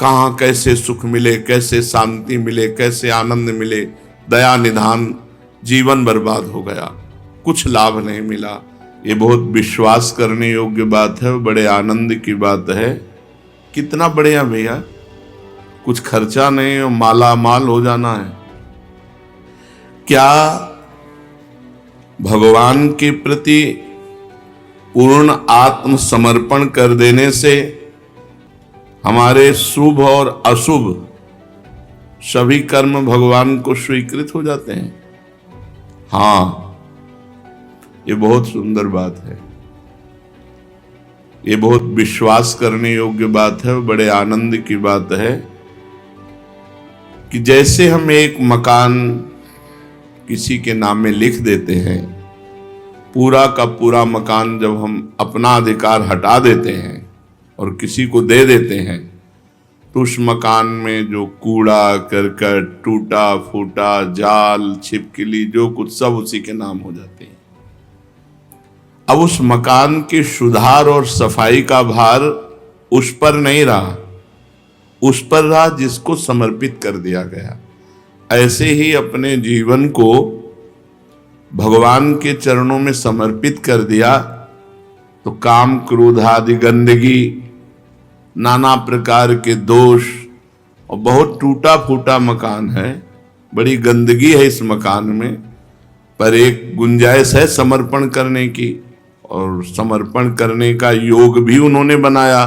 कहाँ कैसे सुख मिले, कैसे शांति मिले, कैसे आनंद मिले, दया निधान, जीवन बर्बाद हो गया, कुछ लाभ नहीं मिला। ये बहुत विश्वास करने योग्य बात है, बड़े आनंद की बात है। कितना बढ़िया भैया, कुछ खर्चा नहीं और माला माल हो जाना है। क्या भगवान के प्रति पूर्ण आत्मसमर्पण कर देने से हमारे शुभ और अशुभ सभी कर्म भगवान को स्वीकृत हो जाते हैं? हाँ, ये बहुत सुंदर बात है, ये बहुत विश्वास करने योग्य बात है, बड़े आनंद की बात है कि जैसे हम एक मकान किसी के नाम में लिख देते हैं, पूरा का पूरा मकान जब हम अपना अधिकार हटा देते हैं और किसी को दे देते हैं, तो उस मकान में जो कूड़ा करकट, टूटा फूटा, जाल, छिपकली, जो कुछ सब उसी के नाम हो जाते हैं। अब उस मकान के सुधार और सफाई का भार उस पर नहीं रहा, उस पर रहा जिसको समर्पित कर दिया गया। ऐसे ही अपने जीवन को भगवान के चरणों में समर्पित कर दिया तो काम, क्रोध आदि गंदगी, नाना प्रकार के दोष, और बहुत टूटा फूटा मकान है, बड़ी गंदगी है इस मकान में, पर एक गुंजाइश है समर्पण करने की, और समर्पण करने का योग भी उन्होंने बनाया,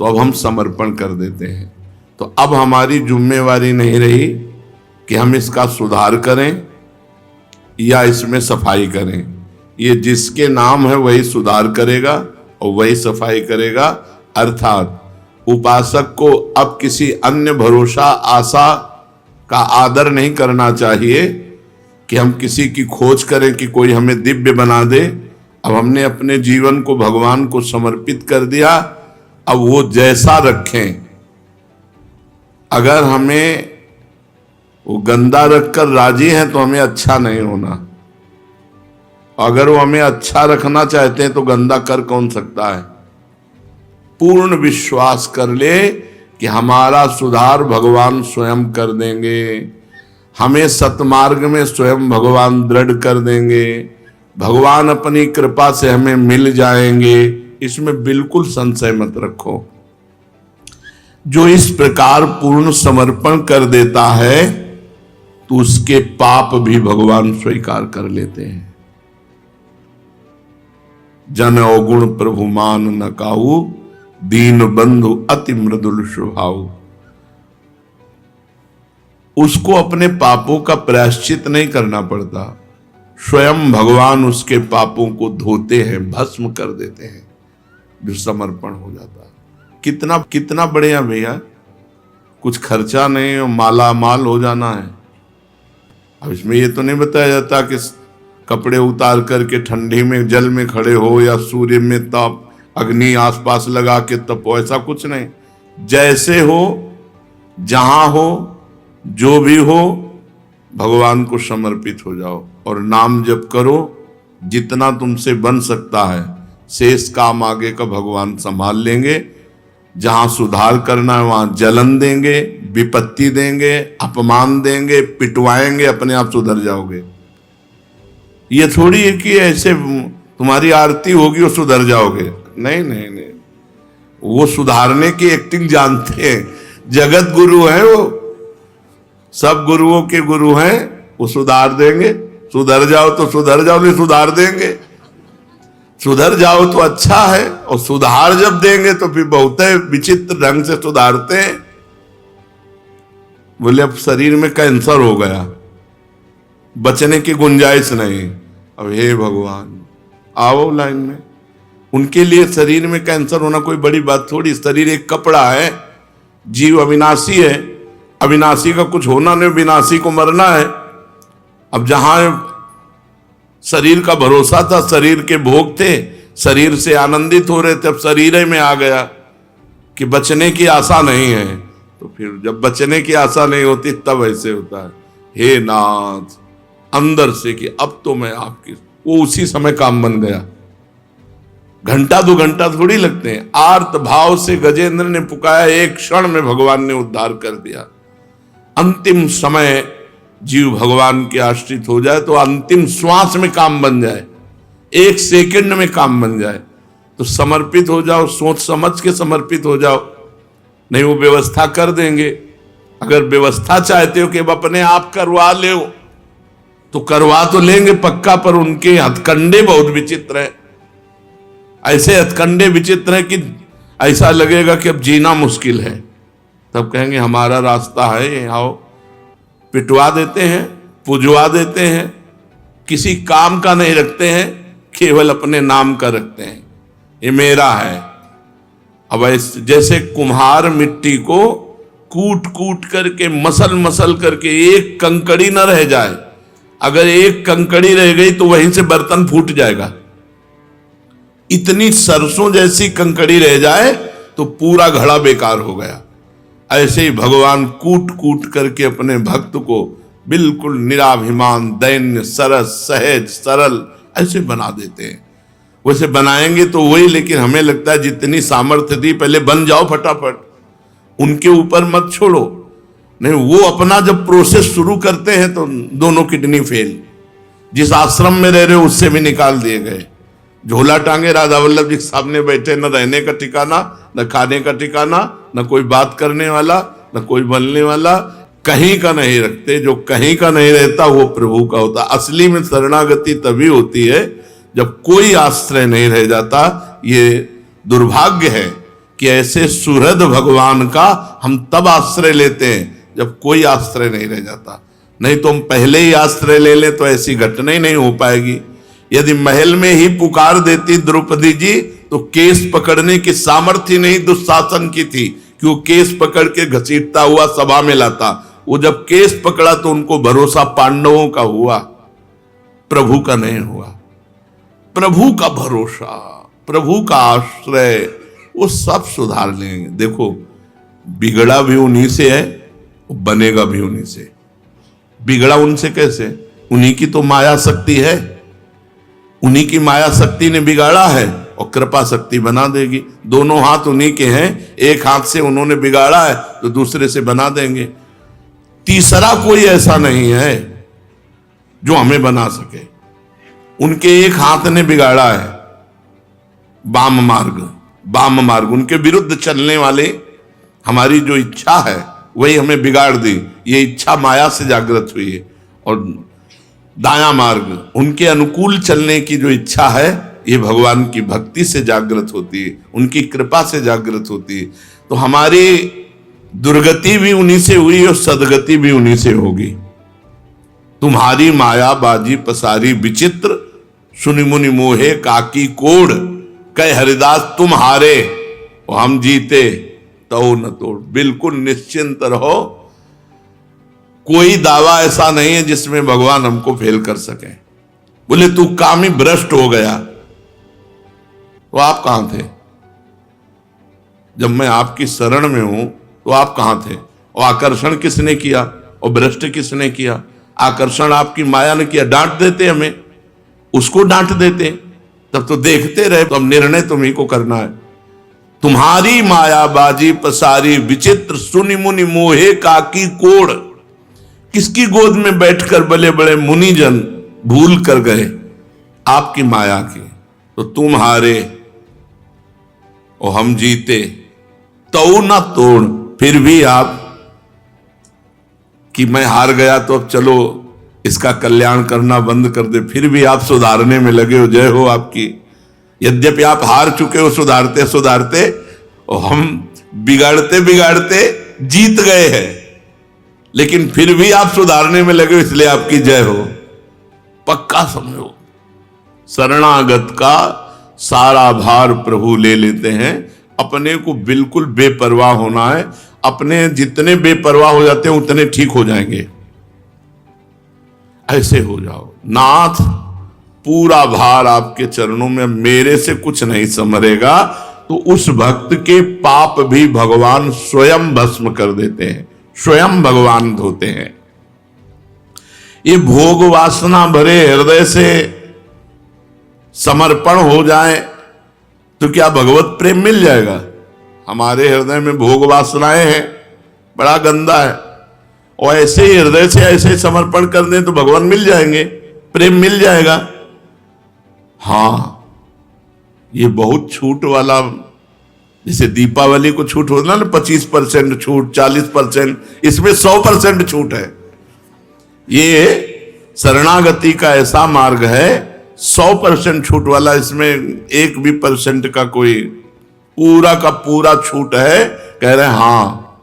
तो अब हम समर्पण कर देते हैं। तो अब हमारी जिम्मेवारी नहीं रही कि हम इसका सुधार करें या इसमें सफाई करें। ये जिसके नाम है वही सुधार करेगा और वही सफाई करेगा। अर्थात उपासक को अब किसी अन्य भरोसा, आशा का आदर नहीं करना चाहिए कि हम किसी की खोज करें कि कोई हमें दिव्य बना दे। अब हमने अपने जीवन को भगवान को समर्पित कर दिया, अब वो जैसा रखें। अगर हमें वो गंदा रखकर राजी हैं तो हमें अच्छा नहीं होना, अगर वो हमें अच्छा रखना चाहते हैं तो गंदा कर कौन सकता है। पूर्ण विश्वास कर ले कि हमारा सुधार भगवान स्वयं कर देंगे, हमें सतमार्ग में स्वयं भगवान दृढ़ कर देंगे, भगवान अपनी कृपा से हमें मिल जाएंगे, इसमें बिल्कुल संशय मत रखो। जो इस प्रकार पूर्ण समर्पण कर देता है तो उसके पाप भी भगवान स्वीकार कर लेते हैं। जन अवगुण प्रभु मान न काहू, दीन बंधु अति मृदुल स्वभाव। उसको अपने पापों का प्रायश्चित नहीं करना पड़ता, स्वयं भगवान उसके पापों को धोते हैं, भस्म कर देते हैं, जो समर्पण हो जाता है। कितना कितना बढ़िया भैया, कुछ खर्चा नहीं और माला माल हो जाना है। अब इसमें ये तो नहीं बताया जाता कि कपड़े उतार करके ठंडी में जल में खड़े हो या सूर्य में ताप, अग्नि आसपास लगा के तपो, ऐसा कुछ नहीं। जैसे हो, जहां हो, जो भी हो, भगवान को समर्पित हो जाओ और नाम जप करो। जितना तुमसे बन सकता है, शेष काम आगे का भगवान संभाल लेंगे। जहां सुधार करना है वहां जलन देंगे, विपत्ति देंगे, अपमान देंगे, पिटवाएंगे, अपने आप सुधर जाओगे। ये थोड़ी है कि ऐसे तुम्हारी आरती होगी और सुधर जाओगे, नहीं नहीं नहीं। वो सुधारने की एक्टिंग जानते हैं, जगत गुरु है वो, सब गुरुओं के गुरु हैं, वो सुधार देंगे। सुधर जाओ तो सुधर जाओ, नहीं सुधार देंगे। सुधर जाओ तो अच्छा है, और सुधार जब देंगे तो फिर बहुत विचित्र ढंग से सुधारते हैं। बोले अब शरीर में कैंसर हो गया, बचने की गुंजाइश नहीं। अब हे भगवान, आओ लाइन में। उनके लिए शरीर में कैंसर होना कोई बड़ी बात थोड़ी। शरीर एक कपड़ा है, जीव अविनाशी है, अविनाशी का कुछ होना नहीं, विनाशी को मरना है। अब जहां शरीर का भरोसा था, शरीर के भोग थे, शरीर से आनंदित हो रहे थे, अब शरीर में आ गया कि बचने की आशा नहीं है। तो फिर जब बचने की आशा नहीं होती तब ऐसे होता है, हे नाथ, अंदर से कि अब तो मैं आपकी, वो उसी समय काम बन गया। घंटा 2 घंटा थोड़ी लगते हैं। आर्त भाव से गजेंद्र ने पुकारा, एक क्षण में भगवान ने उद्धार कर दिया। अंतिम समय जीव भगवान के आश्रित हो जाए तो अंतिम श्वास में काम बन जाए, 1 सेकंड में काम बन जाए, तो समर्पित हो जाओ, सोच समझ के समर्पित हो जाओ। नहीं वो व्यवस्था कर देंगे। अगर व्यवस्था चाहते हो कि अब अपने आप करवा ले तो करवा तो लेंगे पक्का, पर उनके हथकंडे बहुत विचित्र है। ऐसे हथकंडे विचित्र है कि ऐसा लगेगा कि अब जीना मुश्किल है। तब कहेंगे हमारा रास्ता है, आओ। पिटवा देते हैं, पुजवा देते हैं, किसी काम का नहीं रखते हैं, केवल अपने नाम का रखते हैं, ये मेरा है। अब जैसे कुम्हार मिट्टी को कूट कूट करके मसल मसल करके एक कंकड़ी न रह जाए, अगर एक कंकड़ी रह गई तो वहीं से बर्तन फूट जाएगा। इतनी सरसों जैसी कंकड़ी रह जाए तो पूरा घड़ा बेकार हो गया। ऐसे ही भगवान कूट कूट करके अपने भक्त को बिल्कुल निराभिमान, दैन्य, सरस, सहज, सरल ऐसे बना देते हैं। वैसे बनाएंगे तो वही, लेकिन हमें लगता है जितनी सामर्थ्य थी पहले बन जाओ फटाफट, उनके ऊपर मत छोड़ो। नहीं, वो अपना जब प्रोसेस शुरू करते हैं तो दोनों किडनी फेल। जिस आश्रम में रह रहे हो उससे भी निकाल दिए गए। झोला टांगे राधा वल्लभ जी सामने बैठे, न रहने का ठिकाना, न खाने का ठिकाना, न कोई बात करने वाला, न कोई बोलने वाला, कहीं का नहीं रखते। जो कहीं का नहीं रहता वो प्रभु का होता। असली में शरणागति तभी होती है जब कोई आश्रय नहीं रह जाता। ये दुर्भाग्य है कि ऐसे सुहृद भगवान का हम तब आश्रय लेते हैं जब कोई आश्रय नहीं रह जाता। नहीं तो हम पहले ही आश्रय ले लें तो ऐसी घटना ही नहीं हो पाएगी। यदि महल में ही पुकार देती द्रौपदी जी तो केस पकड़ने की सामर्थ्य नहीं दुशासन की थी कि वो केस पकड़ के घसीटता हुआ सभा में लाता। वो जब केस पकड़ा तो उनको भरोसा पांडवों का हुआ, प्रभु का नहीं हुआ। प्रभु का भरोसा, प्रभु का आश्रय, वो सब सुधार लेंगे। देखो बिगड़ा भी उन्हीं से है, बनेगा भी उन्हीं से। बिगड़ा उनसे कैसे? उन्हीं की तो माया शक्ति है, उन्हीं की माया शक्ति ने बिगाड़ा है और कृपा शक्ति बना देगी। दोनों हाथ उन्हीं के हैं, एक हाथ से उन्होंने बिगाड़ा है तो दूसरे से बना देंगे। तीसरा कोई ऐसा नहीं है जो हमें बना सके। उनके एक हाथ ने बिगाड़ा है वाम मार्ग, उनके विरुद्ध चलने वाले हमारी जो इच्छा है वही हमें बिगाड़ दी। ये इच्छा माया से जागृत हुई है। और दाया मार्ग, उनके अनुकूल चलने की जो इच्छा है ये भगवान की भक्ति से जागृत होती है, उनकी कृपा से जागृत होती है। तो हमारी दुर्गति भी उन्हीं से हुई और सदगति भी उन्हीं से होगी। तुम्हारी माया बाजी पसारी विचित्र, सुनि मुनि मोहे काकी कोड़, कह हरिदास तुम हारे और हम जीते तो न तोड़। बिल्कुल निश्चिंत रहो, कोई दावा ऐसा नहीं है जिसमें भगवान हमको फेल कर सके। बोले तू कामी भ्रष्ट हो गया, तो आप कहां थे? जब मैं आपकी शरण में हूं तो आप कहां थे? और आकर्षण किसने किया और भ्रष्ट किसने किया? आकर्षण आपकी माया ने किया। डांट देते हमें, उसको डांट देते, तब तो देखते रहे। तो अब निर्णय तुम्ही को करना है। तुम्हारी माया बाजी पसारी विचित्र, सुनि मुनि मोहे काकी कोड़। किसकी गोद में बैठकर बड़े बड़े मुनिजन भूल कर गए आपकी माया की। तो तुम हारे और हम जीते तो ना तोड़। फिर भी आप कि मैं हार गया तो अब चलो इसका कल्याण करना बंद कर दे, फिर भी आप सुधारने में लगे हो। जय हो आपकी। यद्यपि आप हार चुके हो सुधारते सुधारते, और हम बिगाड़ते बिगाड़ते जीत गए हैं, लेकिन फिर भी आप सुधारने में लगे हो, इसलिए आपकी जय हो। पक्का समझो, शरणागत का सारा भार प्रभु ले लेते हैं। अपने को बिल्कुल बेपरवाह होना है। अपने जितने बेपरवाह हो जाते हैं उतने ठीक हो जाएंगे। ऐसे हो जाओ, नाथ पूरा भार आपके चरणों में, मेरे से कुछ नहीं संभरेगा। तो उस भक्त के पाप भी भगवान स्वयं भस्म कर देते हैं, स्वयं भगवान धोते हैं। ये भोग वासना भरे हृदय से समर्पण हो जाए तो क्या भगवत प्रेम मिल जाएगा? हमारे हृदय में भोग वासनाएं हैं, बड़ा गंदा है, और ऐसे ही हृदय से ऐसे समर्पण कर दें तो भगवान मिल जाएंगे, प्रेम मिल जाएगा। हाँ, ये बहुत छूट वाला, जैसे दीपावली को छूट होता ना 25% छूट, 40%, इसमें 100% छूट है। ये शरणागति का ऐसा मार्ग है 100% छूट वाला, इसमें 1% का कोई, पूरा का पूरा छूट है। कह रहे हैं हाँ,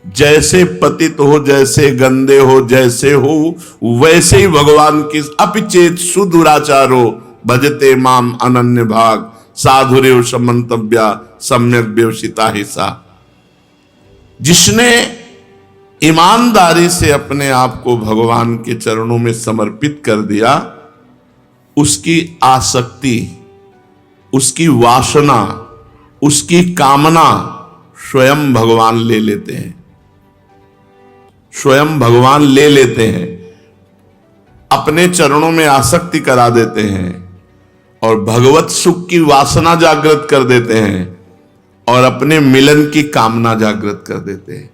जैसे पतित हो, जैसे गंदे हो, जैसे हो वैसे ही भगवान की अपिचेत सुदुराचारो भजते माम अनन्य भाग साधुरेव समंतव्या सम्यक व्यवसिता ही सा। जिसने ईमानदारी से अपने आप को भगवान के चरणों में समर्पित कर दिया, उसकी आसक्ति, उसकी वासना, उसकी कामना स्वयं भगवान ले लेते हैं, स्वयं भगवान ले लेते हैं, अपने चरणों में आसक्ति करा देते हैं और भगवत सुख की वासना जागृत कर देते हैं और अपने मिलन की कामना जागृत कर देते हैं।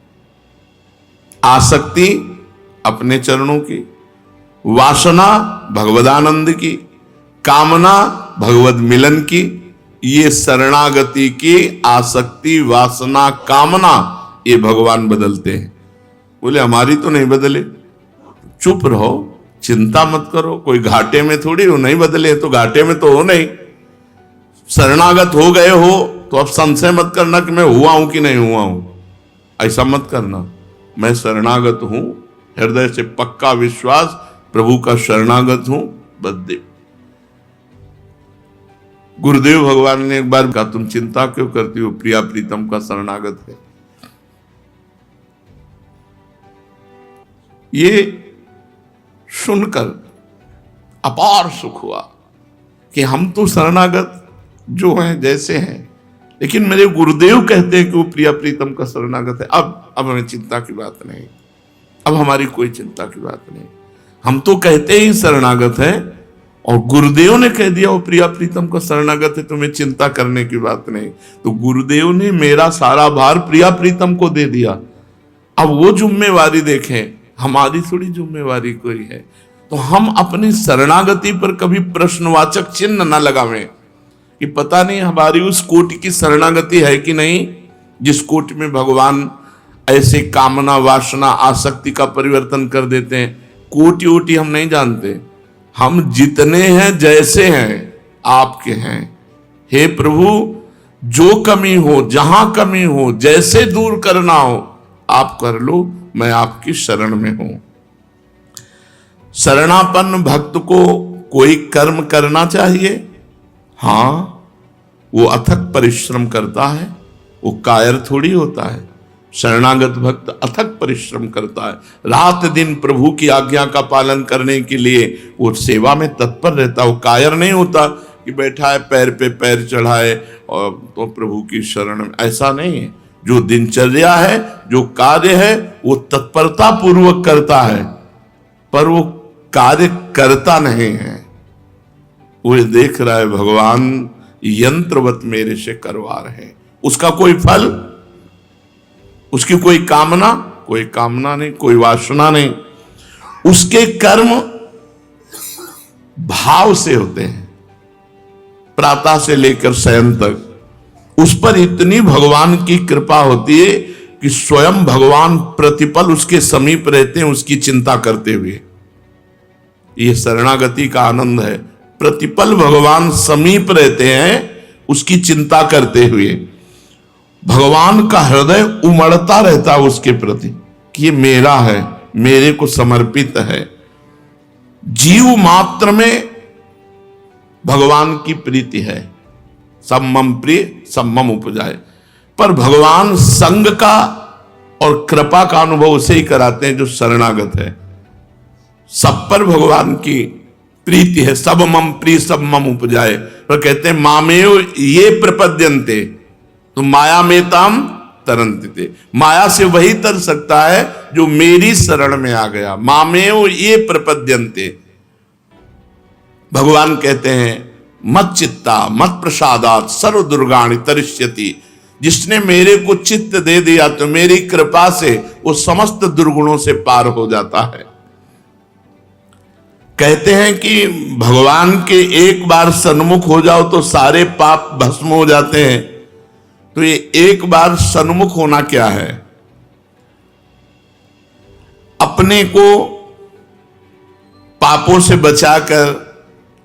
आसक्ति अपने चरणों की, वासना भगवदानंद की, कामना भगवत मिलन की। ये शरणागति की आसक्ति, वासना, कामना, ये भगवान बदलते हैं। बोले हमारी तो नहीं बदले, चुप रहो, चिंता मत करो, कोई घाटे में थोड़ी हो, नहीं बदले तो घाटे में तो हो नहीं। शरणागत हो गए हो तो अब संशय मत करना कि मैं हुआ हूं कि नहीं हुआ हूं, ऐसा मत करना। मैं शरणागत हूं, हृदय से पक्का विश्वास, प्रभु का शरणागत हूं। बददेव गुरुदेव भगवान ने एक बार कहा, तुम चिंता क्यों करती हो, प्रिया प्रीतम का शरणागत है। ये सुनकर अपार सुख हुआ कि हम तो शरणागत जो हैं जैसे हैं, लेकिन मेरे गुरुदेव कहते हैं कि वो प्रिया प्रीतम का शरणागत है। अब हमें चिंता की बात नहीं, अब हमारी कोई चिंता की बात नहीं। हम तो कहते ही शरणागत है और गुरुदेव ने कह दिया वो प्रिया प्रीतम का शरणागत है, तुम्हें चिंता करने की बात नहीं। तो गुरुदेव ने मेरा सारा भार प्रिया प्रीतम को दे दिया। अब वो जिम्मेवारी देखें, हमारी थोड़ी जिम्मेवारी कोई है। तो हम अपनी शरणागति पर कभी प्रश्नवाचक चिन्ह न लगावें कि पता नहीं हमारी उस कोटि की शरणागति है कि नहीं, जिस कोटि में भगवान ऐसे कामना, वासना, आसक्ति का परिवर्तन कर देते हैं। कोटि वोटि हम नहीं जानते, हम जितने हैं जैसे हैं आपके हैं। हे प्रभु, जो कमी हो, जहां कमी हो, जैसे दूर करना हो आप कर लो, मैं आपकी शरण में हूं। शरणापन्न भक्त को कोई कर्म करना चाहिए, हां, वो अथक परिश्रम करता है, वो कायर थोड़ी होता है। शरणागत भक्त अथक परिश्रम करता है, रात दिन प्रभु की आज्ञा का पालन करने के लिए वो सेवा में तत्पर रहता है। वो कायर नहीं होता कि बैठा है पैर पे पैर चढ़ाए और तो प्रभु की शरण में, ऐसा नहीं है। जो दिनचर्या है, जो कार्य है, वो तत्परता पूर्वक करता है, पर वो कार्य करता नहीं है। वो देख रहा है भगवान यंत्रवत मेरे से करवा रहे हैं, उसका कोई फल, उसकी कोई कामना नहीं, कोई वासना नहीं। उसके कर्म भाव से होते हैं, प्रातः से लेकर शयन तक। उस पर इतनी भगवान की कृपा होती है कि स्वयं भगवान प्रतिपल उसके समीप रहते हैं, उसकी चिंता करते हुए। यह शरणागति का आनंद है, प्रतिपल भगवान समीप रहते हैं उसकी चिंता करते हुए। भगवान का हृदय उमड़ता रहता है उसके प्रति कि ये मेरा है, मेरे को समर्पित है। जीव मात्र में भगवान की प्रीति है, सब मम प्रिय सब मम उपजाए। पर भगवान संग का और कृपा का अनुभव उसे ही कराते हैं जो शरणागत है। सब पर भगवान की प्रीति है, सब मम प्रिय सब मम उपजाए। पर कहते हैं मामेव ये प्रपद्यन्ते, तो माया में ताम तरंते। माया से वही तर सकता है जो मेरी शरण में आ गया। मामेव ये प्रपद्यन्ते, भगवान कहते हैं मत चित्ता मत प्रसादात सर्व दुर्गाणि तरिष्यति। जिसने मेरे को चित्त दे दिया तो मेरी कृपा से वो समस्त दुर्गुणों से पार हो जाता है। कहते हैं कि भगवान के एक बार सन्मुख हो जाओ तो सारे पाप भस्म हो जाते हैं। तो ये एक बार सन्मुख होना क्या है? अपने को पापों से बचाकर,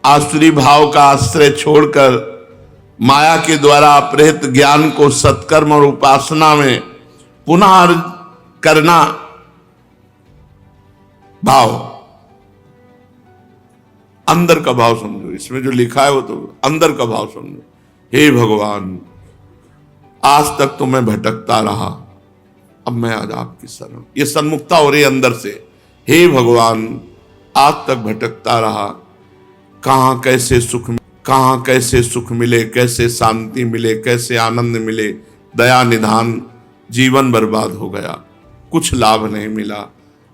आसुरी भाव का आश्रय छोड़कर, माया के द्वारा अपहृत ज्ञान को सत्कर्म और उपासना में पुनः करना भाव, अंदर का भाव समझो। इसमें जो लिखा है वो तो अंदर का भाव समझो। हे भगवान, आज तक तो मैं भटकता रहा, अब मैं आज आपकी शरण। ये सन्मुखता हो रही है अंदर से। हे भगवान, आज तक भटकता रहा, कहां कैसे सुख मिले, कैसे शांति मिले, कैसे आनंद मिले। दया निधान, जीवन बर्बाद हो गया, कुछ लाभ नहीं मिला,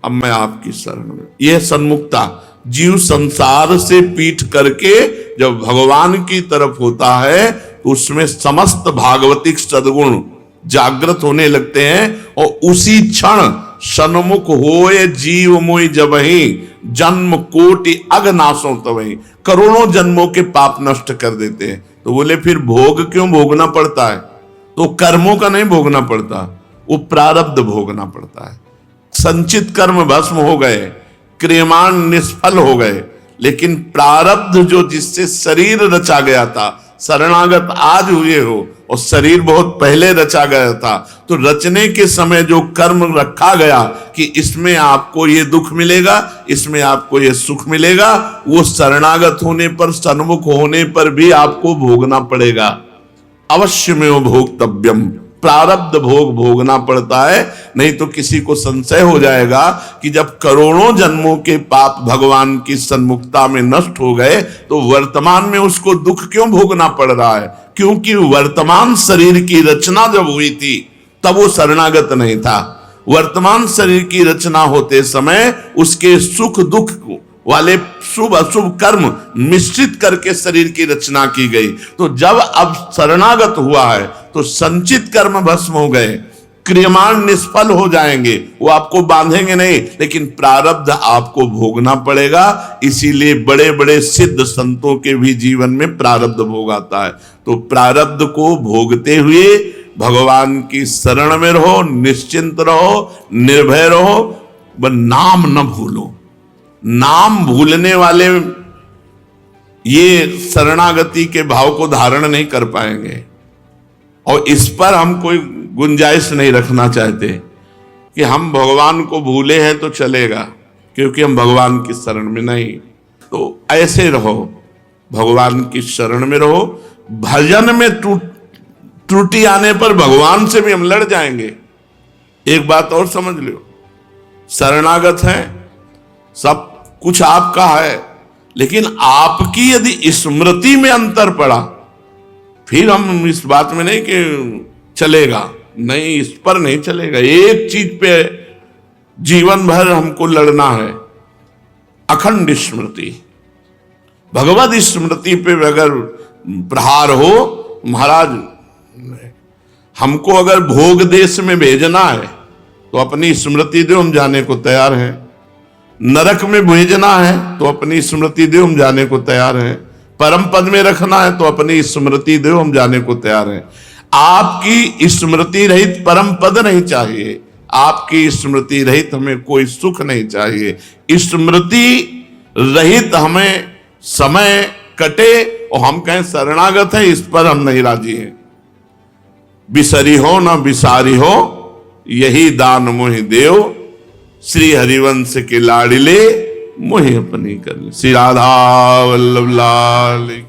अब मैं आपकी शरण में। यह सन्मुखता। जीव संसार से पीठ करके जब भगवान की तरफ होता है तो उसमें समस्त भागवतिक सद्गुण जागृत होने लगते हैं और उसी क्षण सन्मुख होए जीव मोहि जबहि जन्म कोटि अगनाशों तबहि। करोड़ों जन्मों के पाप नष्ट कर देते हैं। तो बोले फिर भोग क्यों भोगना पड़ता है? तो कर्मों का नहीं भोगना पड़ता, वो प्रारब्ध भोगना पड़ता है। संचित कर्म भस्म हो गए, क्रियमाण निष्फल हो गए, लेकिन प्रारब्ध जो जिससे शरीर रचा गया था, शरणागत आज हुए हो और शरीर बहुत पहले रचा गया था, तो रचने के समय जो कर्म रखा गया कि इसमें आपको ये दुख मिलेगा, इसमें आपको ये सुख मिलेगा, वो शरणागत होने पर, सन्मुख होने पर भी आपको भोगना पड़ेगा। अवश्य में वो भोक्तव्यम, प्रारब्ध भोग भोगना पड़ता है। नहीं तो किसी को संशय हो जाएगा कि जब करोड़ों जन्मों के पाप भगवान की सन्मुखता में नष्ट हो गए तो वर्तमान में उसको दुख क्यों भोगना पड़ रहा है? क्योंकि वर्तमान शरीर की रचना जब हुई थी तब वो शरणागत नहीं था। वर्तमान शरीर की रचना होते समय उसके सुख दुख वाले शुभ अशुभ कर्म मिश्रित करके शरीर की रचना की गई। तो जब अब शरणागत हुआ है तो संचित कर्म भस्म हो गए, क्रियमाण निष्फल हो जाएंगे, वो आपको बांधेंगे नहीं, लेकिन प्रारब्ध आपको भोगना पड़ेगा। इसीलिए बड़े बड़े सिद्ध संतों के भी जीवन में प्रारब्ध भोग आता है। तो प्रारब्ध को भोगते हुए भगवान की शरण में रहो, निश्चिंत रहो, निर्भय रहो, व नाम न भूलो। नाम भूलने वाले ये शरणागति के भाव को धारण नहीं कर पाएंगे। और इस पर हम कोई गुंजाइश नहीं रखना चाहते कि हम भगवान को भूले हैं तो चलेगा, क्योंकि हम भगवान की शरण में नहीं। तो ऐसे रहो, भगवान की शरण में रहो। भजन में त्रुटि आने पर भगवान से भी हम लड़ जाएंगे। एक बात और समझ लो, शरणागत है, सब कुछ आपका है, लेकिन आपकी यदि स्मृति में अंतर पड़ा, फिर हम इस बात में नहीं कि चलेगा, नहीं, इस पर नहीं चलेगा। एक चीज पे जीवन भर हमको लड़ना है, अखंड स्मृति। भगवत स्मृति पे अगर प्रहार हो, महाराज हमको अगर भोग देश में भेजना है तो अपनी स्मृति दो, हम जाने को तैयार हैं। नरक में भेजना है तो अपनी स्मृति दो, हम जाने को तैयार हैं। परम पद में रखना है तो अपनी स्मृति दो, हम जाने को तैयार हैं। आपकी स्मृति रहित परम पद नहीं चाहिए, आपकी स्मृति रहित हमें कोई सुख नहीं चाहिए। स्मृति रहित हमें समय कटे और हम कहें शरणागत है, इस पर हम नहीं राजी हैं। बिसरी हो न बिसारी हो, यही दान मोहि देव, श्री हरिवंश के लाडिले मोहि अपनी कर। श्री राधा वल्लभ लाल।